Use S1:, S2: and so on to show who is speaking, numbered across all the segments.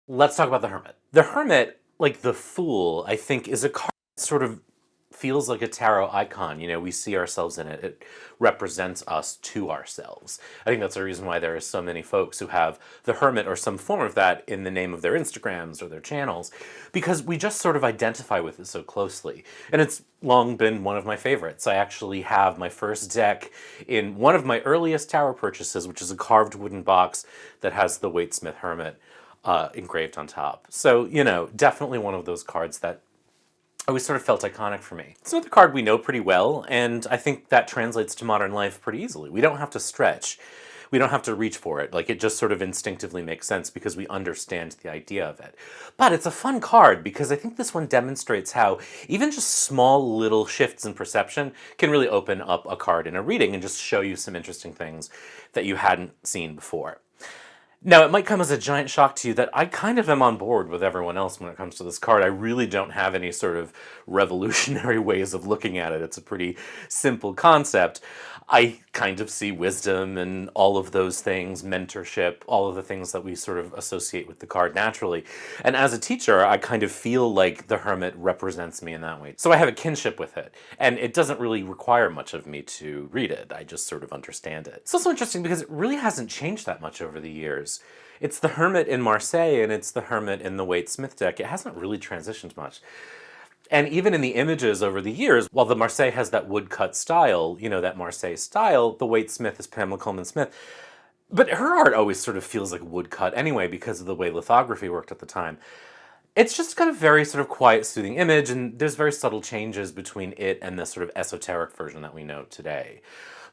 S1: Let's talk about the Hermit. The Hermit, like the Fool, I think is a card that sort of feels like a tarot icon. You know, we see ourselves in it. It represents us to ourselves. I think that's the reason why there are so many folks who have the Hermit or some form of that in the name of their Instagrams or their channels, because we just sort of identify with it so closely. And it's long been one of my favorites. I actually have my first deck in one of my earliest tower purchases, which is a carved wooden box that has the Waitsmith Hermit engraved on top. So, you know, definitely one of those cards that always sort of felt iconic for me. It's another card we know pretty well, and I think that translates to modern life pretty easily. We don't have to stretch. We don't have to reach for it. Like, it just sort of instinctively makes sense because we understand the idea of it. But it's a fun card because I think this one demonstrates how even just small little shifts in perception can really open up a card in a reading and just show you some interesting things that you hadn't seen before. Now, it might come as a giant shock to you that I kind of am on board with everyone else when it comes to this card. I really don't have any sort of revolutionary ways of looking at it. It's a pretty simple concept. I kind of see wisdom and all of those things, mentorship, all of the things that we sort of associate with the card naturally. And as a teacher, I kind of feel like the Hermit represents me in that way. So I have a kinship with it. And it doesn't really require much of me to read it. I just sort of understand it. It's also interesting because it really hasn't changed that much over the years. It's the Hermit in Marseille and it's the Hermit in the Waite-Smith deck. It hasn't really transitioned much. And even in the images over the years, while the Marseille has that woodcut style, you know, that Marseille style, the Waite-Smith is Pamela Coleman-Smith. But her art always sort of feels like woodcut anyway because of the way lithography worked at the time. It's just got a very sort of quiet, soothing image, and there's very subtle changes between it and the sort of esoteric version that we know today.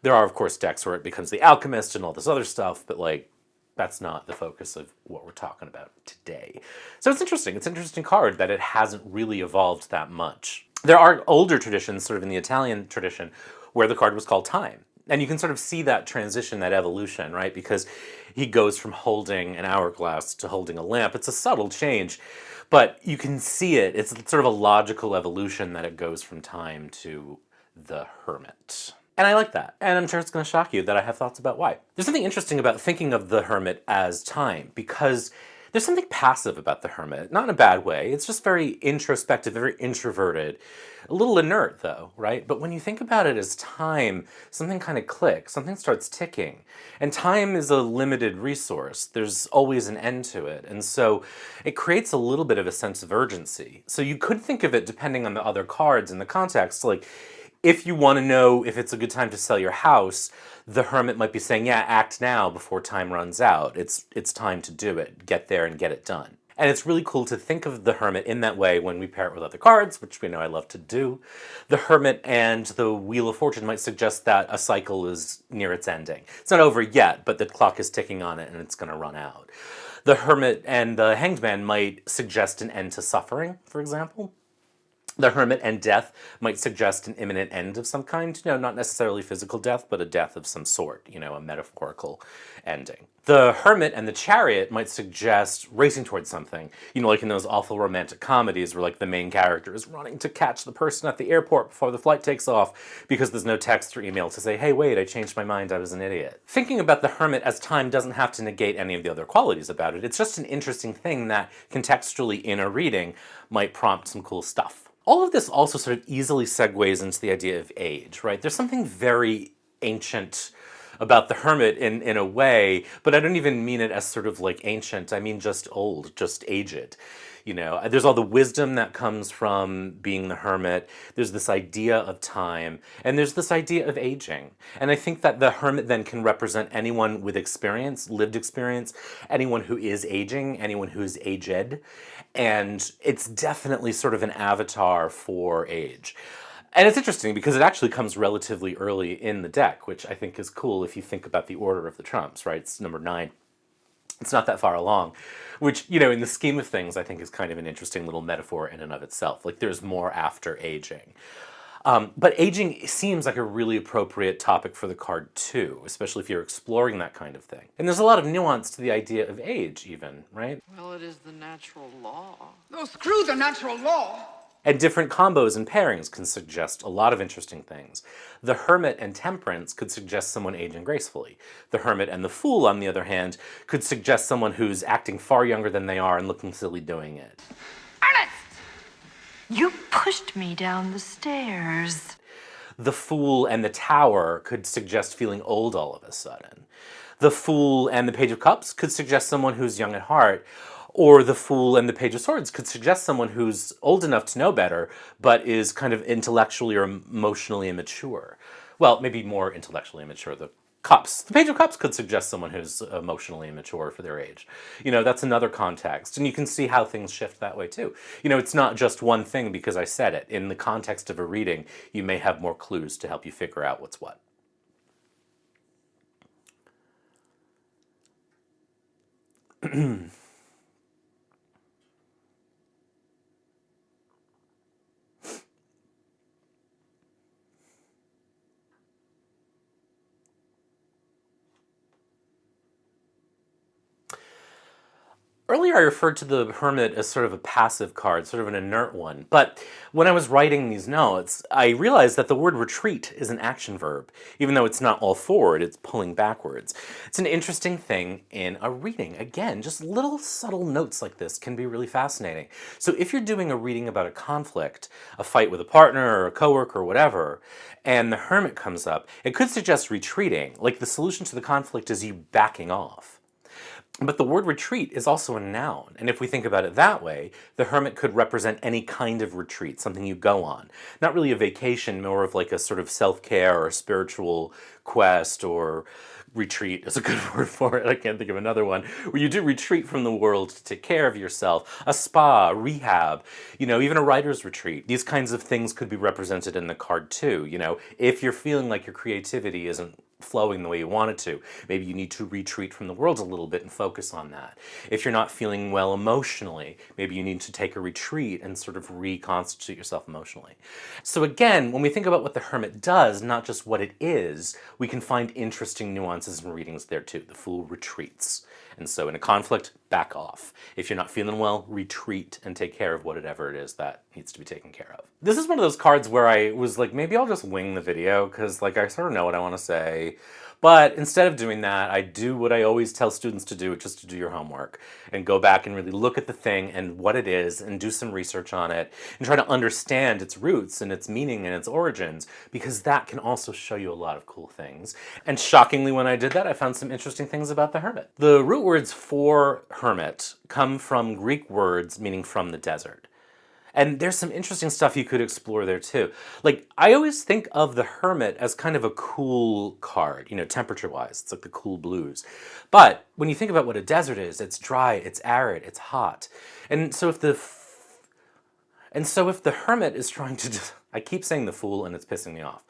S1: There are, of course, decks where it becomes the alchemist and all this other stuff, but like, that's not the focus of what we're talking about today. So it's interesting. It's an interesting card that it hasn't really evolved that much. There are older traditions, sort of in the Italian tradition, where the card was called Time. And you can sort of see that transition, that evolution, right? Because he goes from holding an hourglass to holding a lamp. It's a subtle change, but you can see it. It's sort of a logical evolution that it goes from Time to the Hermit. And I like that. And I'm sure it's going to shock you that I have thoughts about why. There's something interesting about thinking of the Hermit as time, because there's something passive about the Hermit. Not in a bad way. It's just very introspective, very introverted. A little inert, though, right? But when you think about it as time, something kind of clicks. Something starts ticking. And time is a limited resource. There's always an end to it. And so it creates a little bit of a sense of urgency. So you could think of it, depending on the other cards in the context, like, if you want to know if it's a good time to sell your house, the Hermit might be saying, yeah, act now before time runs out. It's time to do it. Get there and get it done. And it's really cool to think of the Hermit in that way when we pair it with other cards, which we know I love to do. The Hermit and the Wheel of Fortune might suggest that a cycle is near its ending. It's not over yet, but the clock is ticking on it and it's going to run out. The Hermit and the Hanged Man might suggest an end to suffering, for example. The Hermit and death might suggest an imminent end of some kind, you know, not necessarily physical death, but a death of some sort, you know, a metaphorical ending. The Hermit and the Chariot might suggest racing towards something, you know, like in those awful romantic comedies where like the main character is running to catch the person at the airport before the flight takes off because there's no text or email to say, hey, wait, I changed my mind, I was an idiot. Thinking about the Hermit as time doesn't have to negate any of the other qualities about it. It's just an interesting thing that contextually in a reading might prompt some cool stuff. All of this also sort of easily segues into the idea of age, right? There's something very ancient about the Hermit in a way, but I don't even mean it as sort of like ancient. I mean just old, just aged. You know, there's all the wisdom that comes from being the Hermit. There's this idea of time, and there's this idea of aging. And I think that the Hermit then can represent anyone with experience, lived experience, anyone who is aging, anyone who is aged. And it's definitely sort of an avatar for age. And it's interesting because it actually comes relatively early in the deck, which I think is cool if you think about the order of the trumps, right? It's number 9. It's not that far along, which, you know, in the scheme of things, I think is kind of an interesting little metaphor in and of itself. Like, there's more after aging. But aging seems like a really appropriate topic for the card, too, especially if you're exploring that kind of thing. And there's a lot of nuance to the idea of age, even, right?
S2: Well, it is the natural law.
S3: No, screw the natural law.
S1: And different combos and pairings can suggest a lot of interesting things. The Hermit and Temperance could suggest someone aging gracefully. The Hermit and the Fool, on the other hand, could suggest someone who's acting far younger than they are and looking silly doing it.
S2: Ernest! You pushed me down the stairs.
S1: The Fool and the Tower could suggest feeling old all of a sudden. The Fool and the Page of Cups could suggest someone who's young at heart. Or the Fool and the Page of Swords could suggest someone who's old enough to know better, but is kind of intellectually or emotionally immature. Well, maybe more intellectually immature. The Page of Cups could suggest someone who's emotionally immature for their age. That's another context. And you can see how things shift that way too. It's not just one thing because I said it. In the context of a reading, you may have more clues to help you figure out what's what. Earlier I referred to the Hermit as sort of a passive card, sort of an inert one, but when I was writing these notes, I realized that the word retreat is an action verb. Even though it's not all forward, it's pulling backwards. It's an interesting thing in a reading. Again, just little subtle notes like this can be really fascinating. So if you're doing a reading about a conflict, a fight with a partner or a coworker or whatever, and the Hermit comes up, it could suggest retreating, like the solution to the conflict is you backing off. But the word retreat is also a noun, and if we think about it that way, the Hermit could represent any kind of retreat, something you go on. Not really a vacation, more of like a sort of self-care or a spiritual quest, or retreat is a good word for it, I can't think of another one, where you do retreat from the world to take care of yourself. A spa, rehab, even a writer's retreat. These kinds of things could be represented in the card too. If you're feeling like your creativity isn't flowing the way you want it to, maybe you need to retreat from the world a little bit and focus on that. If you're not feeling well emotionally, maybe you need to take a retreat and sort of reconstitute yourself emotionally. So again, when we think about what the Hermit does, not just what it is, we can find interesting nuances and readings there too. The Fool retreats. And so in a conflict, back off. If you're not feeling well, retreat and take care of whatever it is that needs to be taken care of. This is one of those cards where I was like, maybe I'll just wing the video because I sort of know what I want to say. But instead of doing that, I do what I always tell students to do, which is to do your homework and go back and really look at the thing and what it is and do some research on it and try to understand its roots and its meaning and its origins, because that can also show you a lot of cool things. And shockingly, when I did that, I found some interesting things about the Hermit. The root words for Hermit come from Greek words meaning from the desert. And there's some interesting stuff you could explore there too. Like, I always think of the Hermit as kind of a cool card, temperature-wise. It's like the cool blues. But when you think about what a desert is, it's dry, it's arid, it's hot. And so if the Hermit is trying to... I keep saying the Fool and it's pissing me off.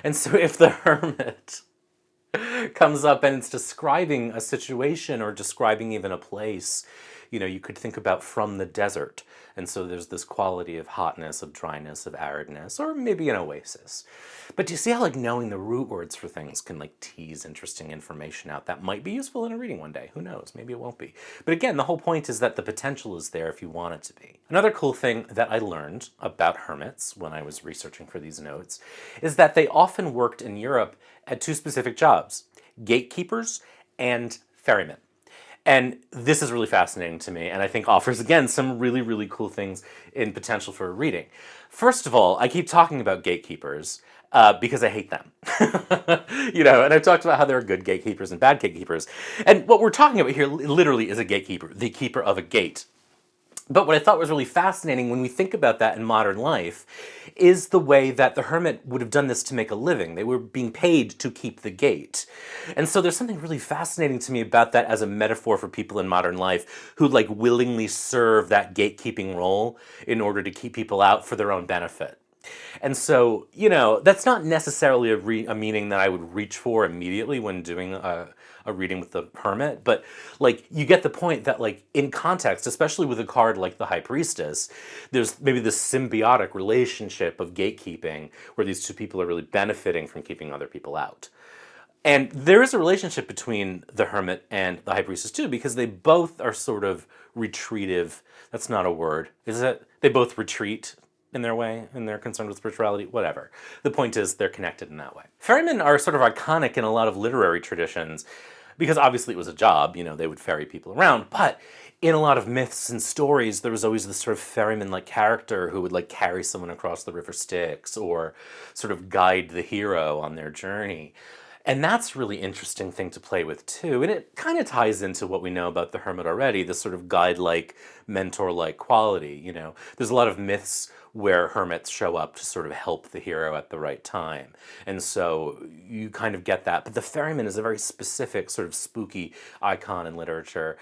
S1: And so if the Hermit comes up and it's describing a situation or describing even a place, you could think about from the desert. And so there's this quality of hotness, of dryness, of aridness, or maybe an oasis. But do you see how knowing the root words for things can tease interesting information out that might be useful in a reading one day? Who knows? Maybe it won't be. But again, the whole point is that the potential is there if you want it to be. Another cool thing that I learned about hermits when I was researching for these notes is that they often worked in Europe at two specific jobs: gatekeepers and ferrymen. And this is really fascinating to me, and I think offers, again, some really, really cool things in potential for a reading. First of all, I keep talking about gatekeepers because I hate them. And I've talked about how there are good gatekeepers and bad gatekeepers. And what we're talking about here literally is a gatekeeper, the keeper of a gate. But what I thought was really fascinating when we think about that in modern life is the way that the hermit would have done this to make a living. They were being paid to keep the gate. And so there's something really fascinating to me about that as a metaphor for people in modern life who willingly serve that gatekeeping role in order to keep people out for their own benefit. And so, that's not necessarily a meaning that I would reach for immediately when doing a reading with the hermit, but you get the point that in context, especially with a card like the High Priestess, there's maybe this symbiotic relationship of gatekeeping where these two people are really benefiting from keeping other people out. And there is a relationship between the hermit and the High Priestess too, because they both are sort of retreative. That's not a word, is it? They both retreat. in their way, and they're concerned with spirituality, whatever. The point is they're connected in that way. Ferrymen are sort of iconic in a lot of literary traditions because obviously it was a job, they would ferry people around, but in a lot of myths and stories, there was always this sort of ferryman-like character who would carry someone across the river Styx or sort of guide the hero on their journey. And that's a really interesting thing to play with too. And it kind of ties into what we know about the hermit already, this sort of guide-like, mentor-like quality. There's a lot of myths where hermits show up to sort of help the hero at the right time. And so you kind of get that. But the ferryman is a very specific sort of spooky icon in literature.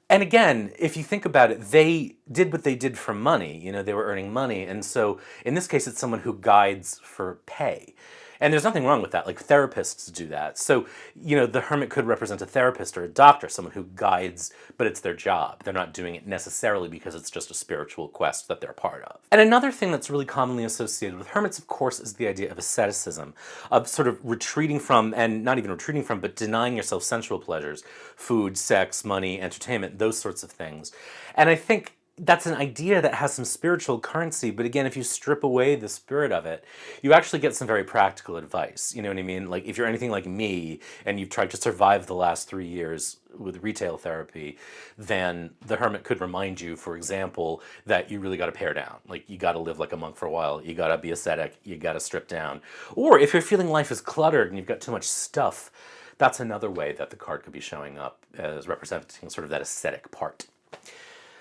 S1: And again, if you think about it, they did what they did for money. They were earning money. And so in this case, it's someone who guides for pay. And there's nothing wrong with that. Therapists do that. So, the hermit could represent a therapist or a doctor, someone who guides, but it's their job. They're not doing it necessarily because it's just a spiritual quest that they're part of. And another thing that's really commonly associated with hermits, of course, is the idea of asceticism, of sort of retreating from, and not even retreating from, but denying yourself sensual pleasures, food, sex, money, entertainment, those sorts of things. And I think that's an idea that has some spiritual currency, but again, if you strip away the spirit of it, you actually get some very practical advice. You know what I mean? If you're anything like me and you've tried to survive the last 3 years with retail therapy, then the hermit could remind you, for example, that you really got to pare down. You got to live like a monk for a while. You got to be ascetic. You got to strip down. Or if you're feeling life is cluttered and you've got too much stuff, that's another way that the card could be showing up as representing sort of that ascetic part.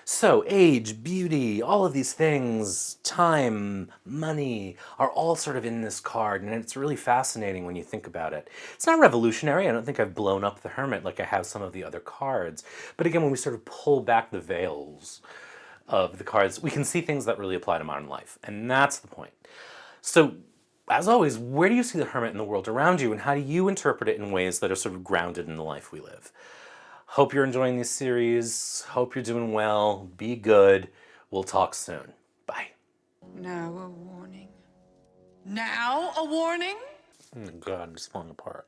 S1: So age, beauty, all of these things, time, money, are all sort of in this card, and it's really fascinating when you think about it. It's not revolutionary. I don't think I've blown up the hermit like I have some of the other cards. But again, when we sort of pull back the veils of the cards, we can see things that really apply to modern life, and that's the point. So, as always, where do you see the hermit in the world around you, and how do you interpret it in ways that are sort of grounded in the life we live? Hope you're enjoying this series. Hope you're doing well. Be good. We'll talk soon. Bye.
S3: Now a warning. Now a warning?
S1: Oh, God, I'm just falling apart.